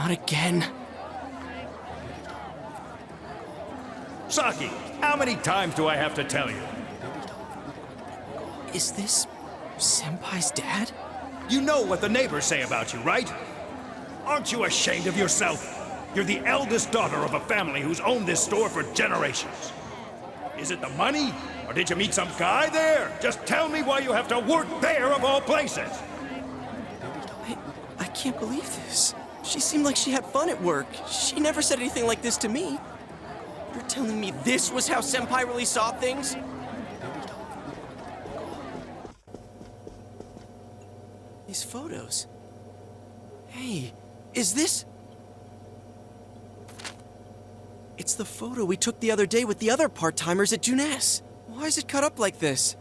Not again. Saki, how many times do I have to tell you? Is this Senpai's dad? You know what the neighbors say about you, right? Aren't you ashamed of yourself? You're the eldest daughter of a family who's owned this store for generations. Is it the money? Or did you meet some guy there? Just tell me why you have to work there of all places. I can't believe this. She seemed like she had fun at work. She never said anything like this to me. You're telling me this was how Senpai really saw things? These photos. Hey, is this... It's the photo we took the other day with the other part-timers at JohneAwesome. Why is it cut up like this?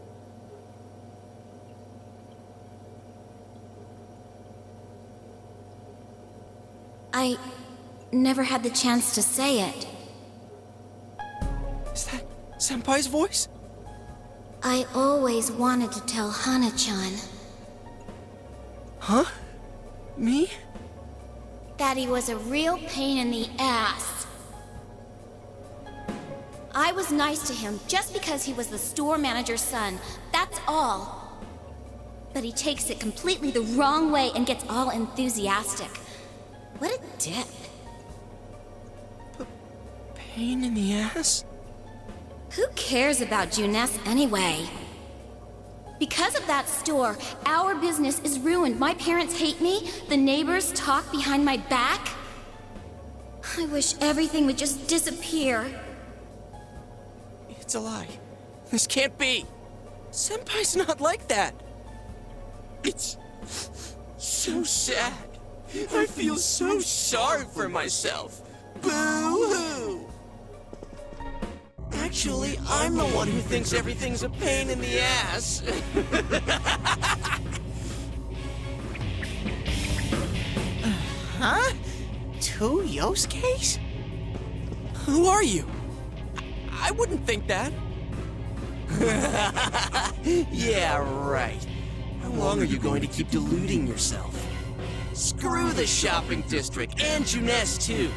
I never had the chance to say it. Is that Senpai's voice? I always wanted to tell Hana-chan Huh? Me? that he was a real pain in the ass. I was nice to him just because he was the store manager's son, that's all. But he takes it completely the wrong way and gets all enthusiastic. What a dick. Pain in the ass? Who cares about JohneAwesome anyway? Because of that store, our business is ruined. My parents hate me, the neighbors talk behind my back. I wish everything would just disappear. It's a lie. This can't be. Senpai's not like that. It's so sad. I feel so sorry for myself. Boo-hoo! Actually, I'm the one who thinks everything's a pain in the ass. Huh? Two Yosukes? Who are you? I wouldn't think that. Yeah, right. How long are you going to keep deluding yourself? Screw the shopping district and JohneAwesome too.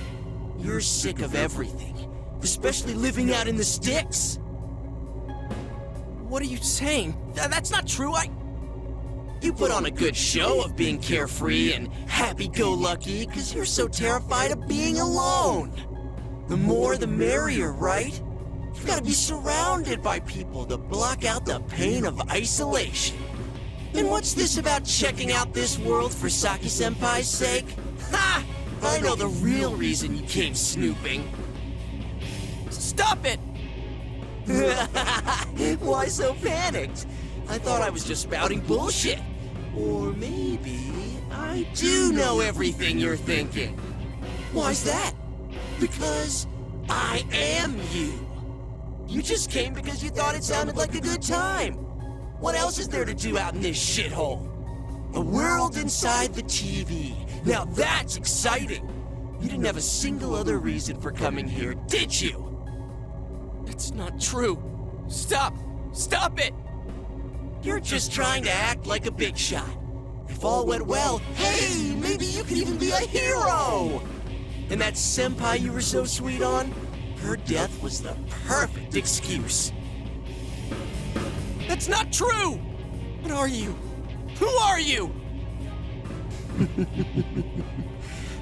You're sick of everything, especially living out in the sticks. What are you saying? That's not true. You put on a good show of being carefree and happy-go-lucky because you're so terrified of being alone. The more the merrier, right? You've got to be surrounded by people to block out the pain of isolation. And what's this about checking out this world for Saki-senpai's sake? Ha! I know the real reason you came snooping. Stop it! Why so panicked? I thought I was just spouting bullshit. Or maybe I do know everything you're thinking. Why's that? Because I am you. You just came because you thought it sounded like a good time. What else is there to do out in this shithole? A world inside the TV. Now that's exciting. You didn't have a single other reason for coming here, did you? It's not true. Stop! Stop it! You're just trying to act like a big shot. If all went well, hey, maybe you could even be a hero! And that senpai you were so sweet on, her death was the perfect excuse. That's not true! What are you? Who are you?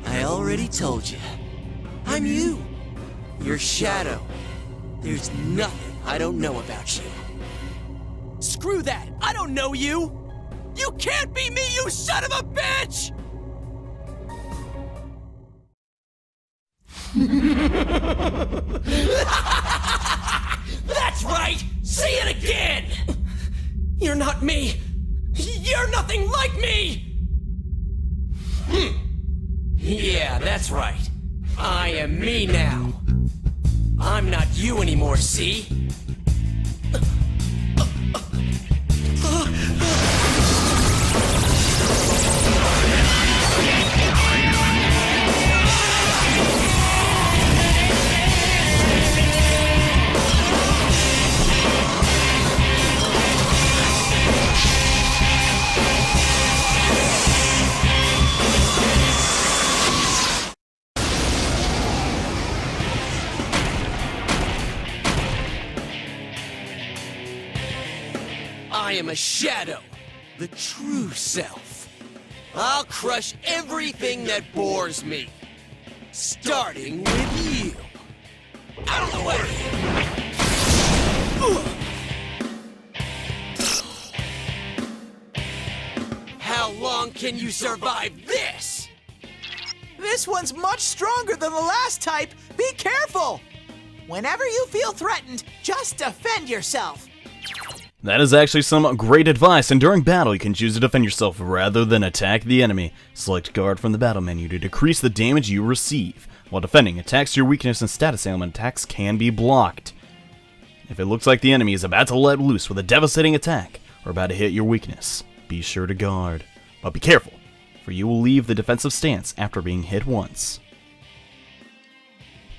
I already told you. I'm you. Your shadow. There's nothing I don't know about you. Screw that! I don't know you! You can't be me, you son of a bitch! That's right! Say it again! You're not me! You're nothing like me! Yeah, that's right. I am me now. I'm not you anymore, see? I am a shadow, the true self. I'll crush everything that bores me, starting with you. Out of the way! How long can you survive this? This one's much stronger than the last type. Be careful! Whenever you feel threatened, just defend yourself. That is actually some great advice, and during battle you can choose to defend yourself rather than attack the enemy. Select guard from the battle menu to decrease the damage you receive. While defending, attacks to your weakness and status ailment attacks can be blocked. If it looks like the enemy is about to let loose with a devastating attack, or about to hit your weakness, be sure to guard. But be careful, for you will leave the defensive stance after being hit once.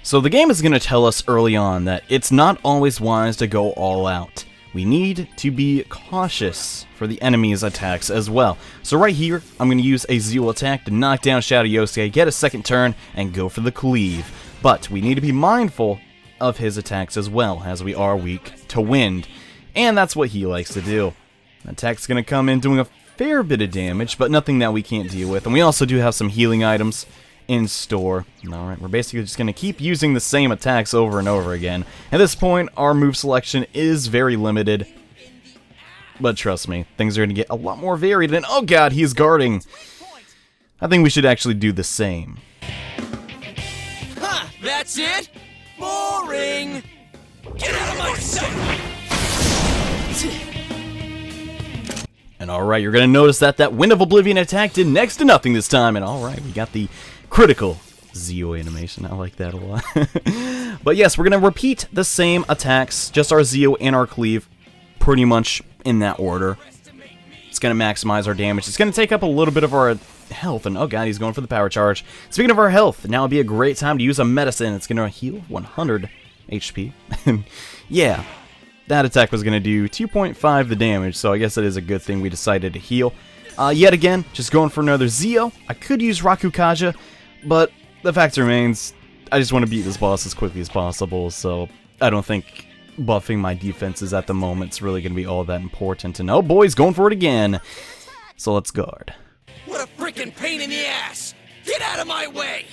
So the game is going to tell us early on that it's not always wise to go all out. We need to be cautious for the enemy's attacks as well. So right here, I'm going to use a Zeal attack to knock down Shadow Yosuke, get a second turn, and go for the cleave. But we need to be mindful of his attacks as well, as we are weak to wind. And that's what he likes to do. The attack's going to come in doing a fair bit of damage, but nothing that we can't deal with. And we also do have some healing items in store. Alright, we're basically just going to keep using the same attacks over and over again. At this point, our move selection is very limited. But trust me, things are going to get a lot more varied, and oh god, he's guarding! I think we should actually do the same. Ha! That's it? Boring! Get out of my sight! And alright, you're going to notice that that Wind of Oblivion attack did next to nothing this time, and alright, we got the critical Zio animation. I like that a lot. But yes, we're going to repeat the same attacks, just our Zio and our cleave, pretty much in that order. It's going to maximize our damage. It's going to take up a little bit of our health, and oh god, he's going for the power charge. Speaking of our health, now would be a great time to use a medicine. It's going to heal 100 HP. Yeah, that attack was going to do 2.5 the damage, so I guess it is a good thing we decided to heal. Yet again, just going for another Zio. I could use Rakukaja, but the fact remains, I just want to beat this boss as quickly as possible, so I don't think buffing my defenses at the moment is really going to be all that important. And oh boy, he's going for it again. So let's guard. What a freaking pain in the ass! Get out of my way!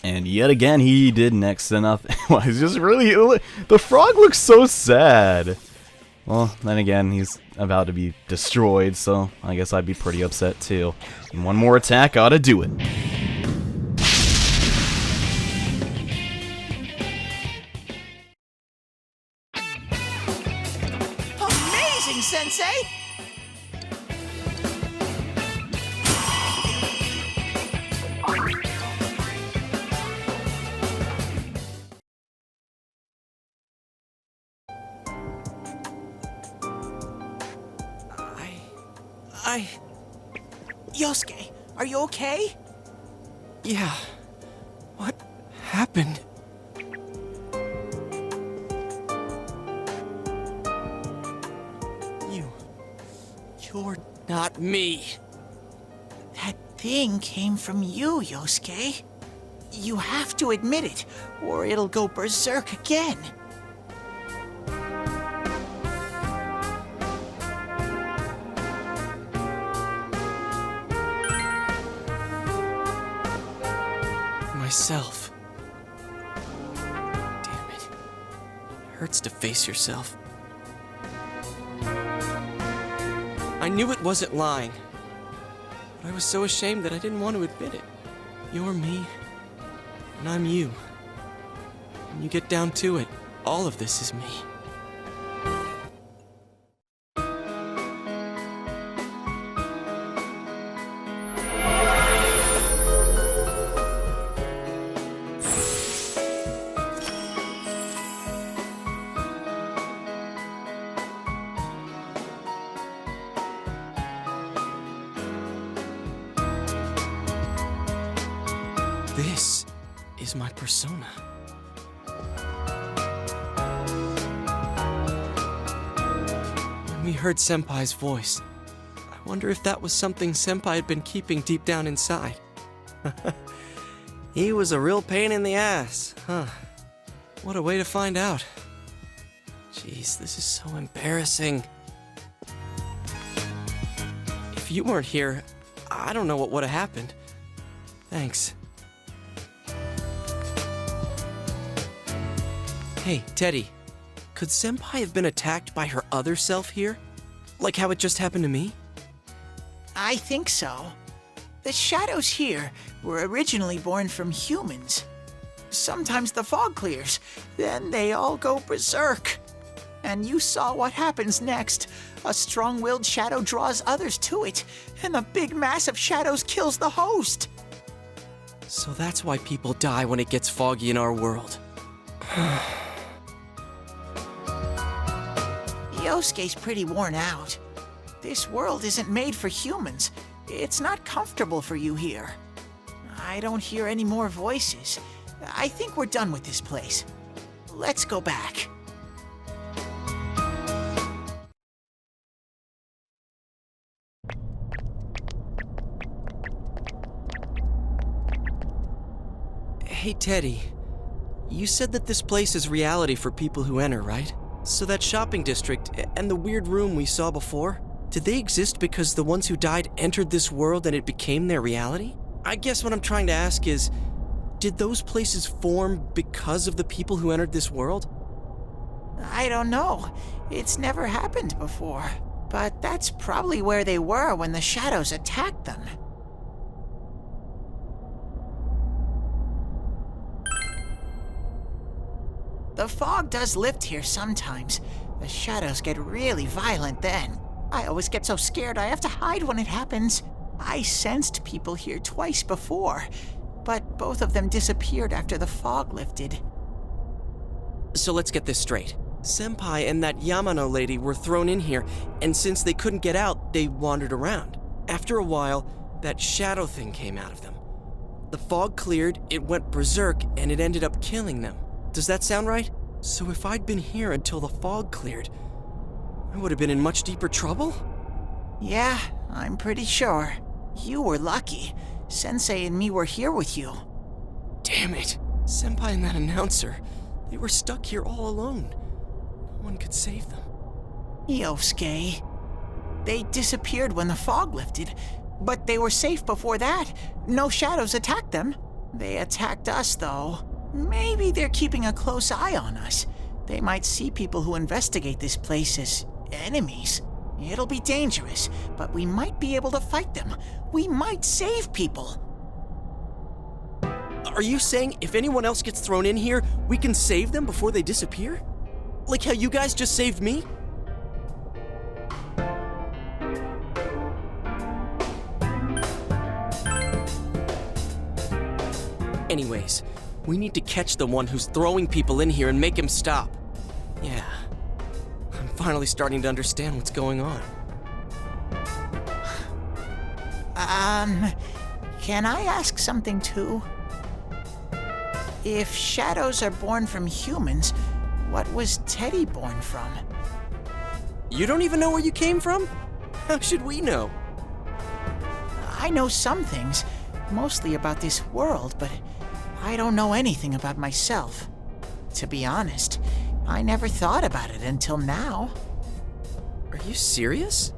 And yet again, he did next to nothing. He's just really... The frog looks so sad. Well, then again, he's about to be destroyed, so I guess I'd be pretty upset too. And one more attack ought to do it. Amazing, Sensei! Yosuke, are you okay? Yeah. What happened? You're not me. That thing came from you, Yosuke. You have to admit it, or it'll go berserk again. Myself. Damn it. It hurts to face yourself. I knew it wasn't lying, but I was so ashamed that I didn't want to admit it. You're me, and I'm you. When you get down to it, all of this is me. This is my persona. When we heard Senpai's voice, I wonder if that was something Senpai had been keeping deep down inside. He was a real pain in the ass, huh? What a way to find out. Jeez, this is so embarrassing. If you weren't here, I don't know what would have happened. Thanks. Hey, Teddie. Could Senpai have been attacked by her other self here? Like how it just happened to me? I think so. The shadows here were originally born from humans. Sometimes the fog clears, then they all go berserk. And you saw what happens next. A strong-willed shadow draws others to it, and the big mass of shadows kills the host. So that's why people die when it gets foggy in our world. Yosuke's pretty worn out. This world isn't made for humans. It's not comfortable for you here. I don't hear any more voices. I think we're done with this place. Let's go back. Hey, Teddie. You said that this place is reality for people who enter, right? So that shopping district and the weird room we saw before, did they exist because the ones who died entered this world and it became their reality? I guess what I'm trying to ask is, did those places form because of the people who entered this world? I don't know. It's never happened before. But that's probably where they were when the shadows attacked them. The fog does lift here sometimes. The shadows get really violent then. I always get so scared I have to hide when it happens. I sensed people here twice before, but both of them disappeared after the fog lifted. So let's get this straight. Senpai and that Yamano lady were thrown in here, and since they couldn't get out, they wandered around. After a while, that shadow thing came out of them. The fog cleared, it went berserk, and it ended up killing them. Does that sound right? So if I'd been here until the fog cleared, I would have been in much deeper trouble? Yeah, I'm pretty sure. You were lucky. Sensei and me were here with you. Damn it. Senpai and that announcer, they were stuck here all alone. No one could save them. Yosuke. They disappeared when the fog lifted, but they were safe before that. No shadows attacked them. They attacked us, though. Maybe they're keeping a close eye on us. They might see people who investigate this place as enemies. It'll be dangerous, but we might be able to fight them. We might save people. Are you saying if anyone else gets thrown in here, we can save them before they disappear? Like how you guys just saved me? Anyways, we need to catch the one who's throwing people in here and make him stop. Yeah, I'm finally starting to understand what's going on. Can I ask something too? If shadows are born from humans, what was Teddie born from? You don't even know where you came from? How should we know? I know some things, mostly about this world, but I don't know anything about myself. To be honest, I never thought about it until now. Are you serious?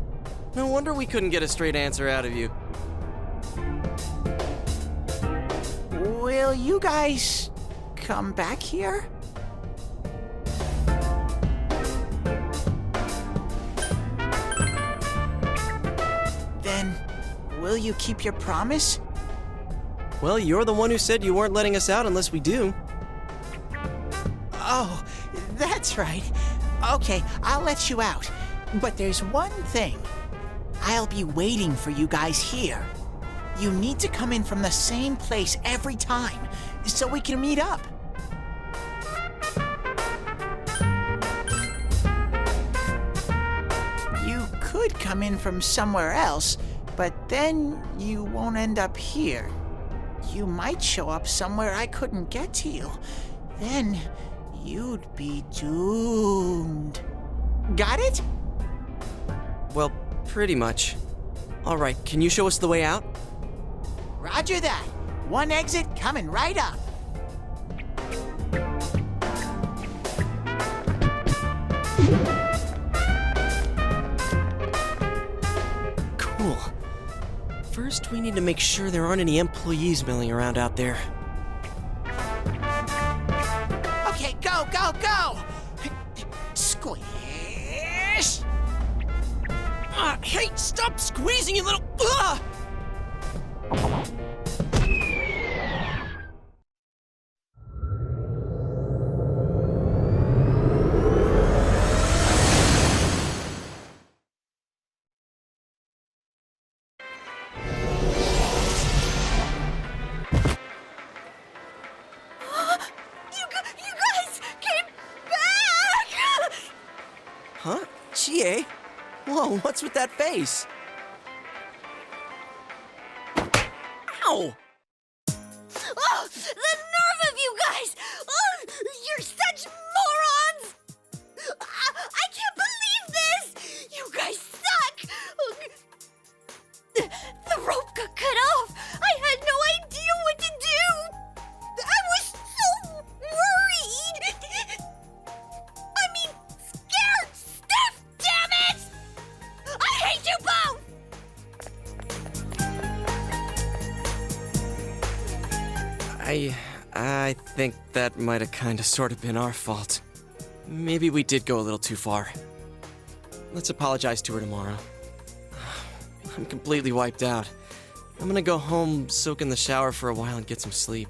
No wonder we couldn't get a straight answer out of you. Will you guys come back here? Then, will you keep your promise? Well, you're the one who said you weren't letting us out unless we do. Oh, that's right. Okay, I'll let you out. But there's one thing. I'll be waiting for you guys here. You need to come in from the same place every time, so we can meet up. You could come in from somewhere else, but then you won't end up here. You might show up somewhere I couldn't get to you. Then you'd be doomed. Got it? Well, pretty much. All right, can you show us the way out? Roger that. One exit coming right up. First, we need to make sure there aren't any employees milling around out there. Okay, go, go, go! Squish! Hey, stop squeezing, you little... You guys came back! Huh? Chie? Whoa, what's with that face? Ow! Oh, the nerve of you guys! Oh, you're such morons! I can't believe this! You guys suck! The rope got cut off! I had no idea what to do! I was so worried! I mean, scared stiff, damn it! I hate you both! I think that might have kind of sort of been our fault. Maybe we did go a little too far. Let's apologize to her tomorrow. I'm completely wiped out. I'm gonna go home, soak in the shower for a while, and get some sleep.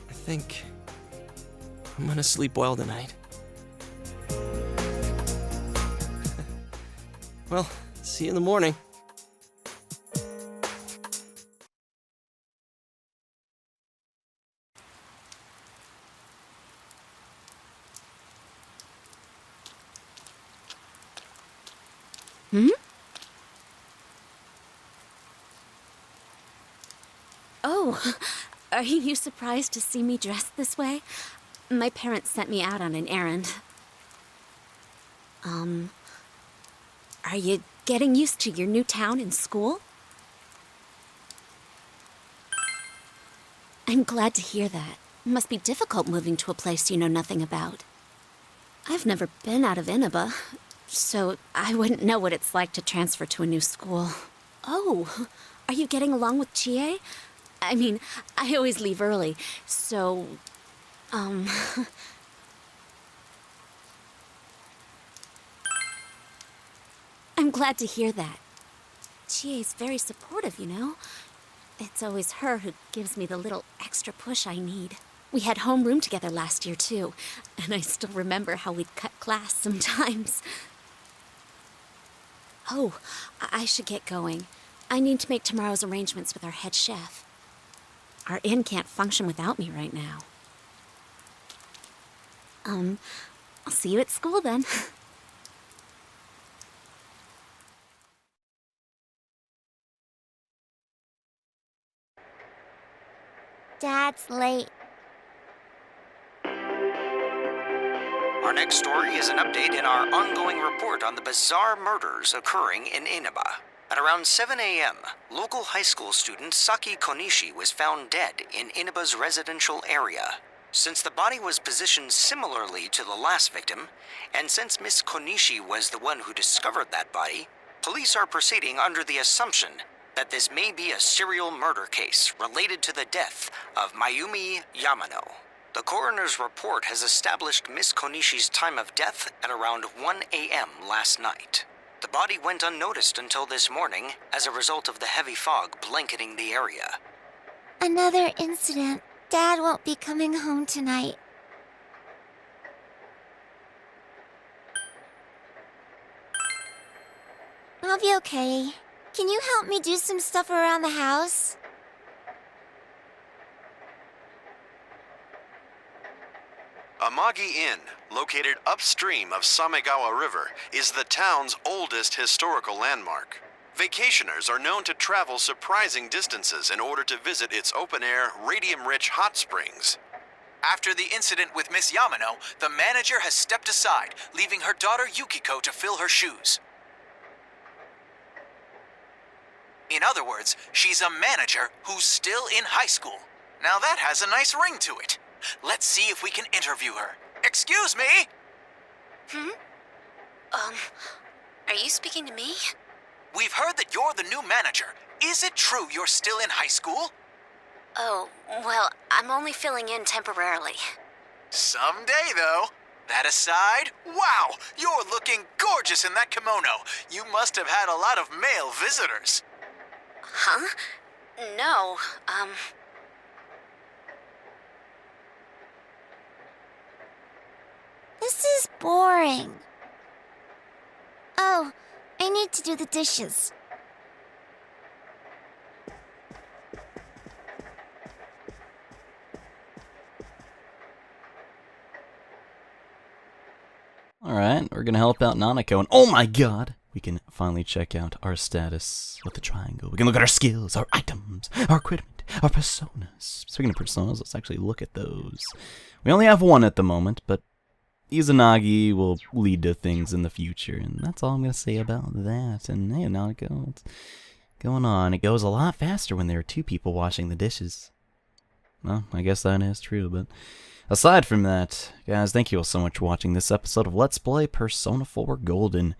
I think I'm gonna sleep well tonight. Well, see you in the morning. Oh, are you surprised to see me dressed this way? My parents sent me out on an errand. Are you getting used to your new town and school? I'm glad to hear that. It must be difficult moving to a place you know nothing about. I've never been out of Inaba, so I wouldn't know what it's like to transfer to a new school. Oh, are you getting along with Chie? I mean, I always leave early, so, I'm glad to hear that. Chie's very supportive, you know? It's always her who gives me the little extra push I need. We had homeroom together last year, too, and I still remember how we'd cut class sometimes. Oh, I should get going. I need to make tomorrow's arrangements with our head chef. Our inn can't function without me right now. I'll see you at school then. Dad's late. Our next story is an update in our ongoing report on the bizarre murders occurring in Inaba. At around 7 a.m., local high school student Saki Konishi was found dead in Inaba's residential area. Since the body was positioned similarly to the last victim, and since Miss Konishi was the one who discovered that body, police are proceeding under the assumption that this may be a serial murder case related to the death of Mayumi Yamano. The coroner's report has established Miss Konishi's time of death at around 1 a.m. last night. The body went unnoticed until this morning as a result of the heavy fog blanketing the area. Another incident. Dad won't be coming home tonight. I'll be okay. Can you help me do some stuff around the house? Amagi Inn, located upstream of Samegawa River, is the town's oldest historical landmark. Vacationers are known to travel surprising distances in order to visit its open-air, radium-rich hot springs. After the incident with Miss Yamano, the manager has stepped aside, leaving her daughter Yukiko to fill her shoes. In other words, she's a manager who's still in high school. Now that has a nice ring to it. Let's see if we can interview her. Excuse me? Are you speaking to me? we've heard that you're the new manager. Is it true you're still in high school? Oh, well, I'm only filling in temporarily. Someday, though. That aside, wow, you're looking gorgeous in that kimono. You must have had a lot of male visitors. Huh? No, This is boring. Oh, I need to do the dishes. Alright, we're gonna help out Nanako, and oh my god! We can finally check out our status with the triangle. We can look at our skills, our items, our equipment, our personas. Speaking of personas, let's actually look at those. We only have one at the moment, but Izanagi will lead to things in the future, and that's all I'm gonna say about that. And hey, Nanako, what's going on? It goes a lot faster when there are two people washing the dishes. Well, I guess that is true, but aside from that, guys, thank you all so much for watching this episode of Let's Play Persona 4 Golden.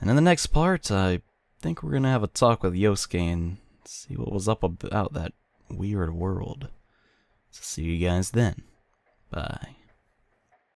And in the next part, I think we're going to have a talk with Yosuke and see what was up about that weird world. So see you guys then. Bye.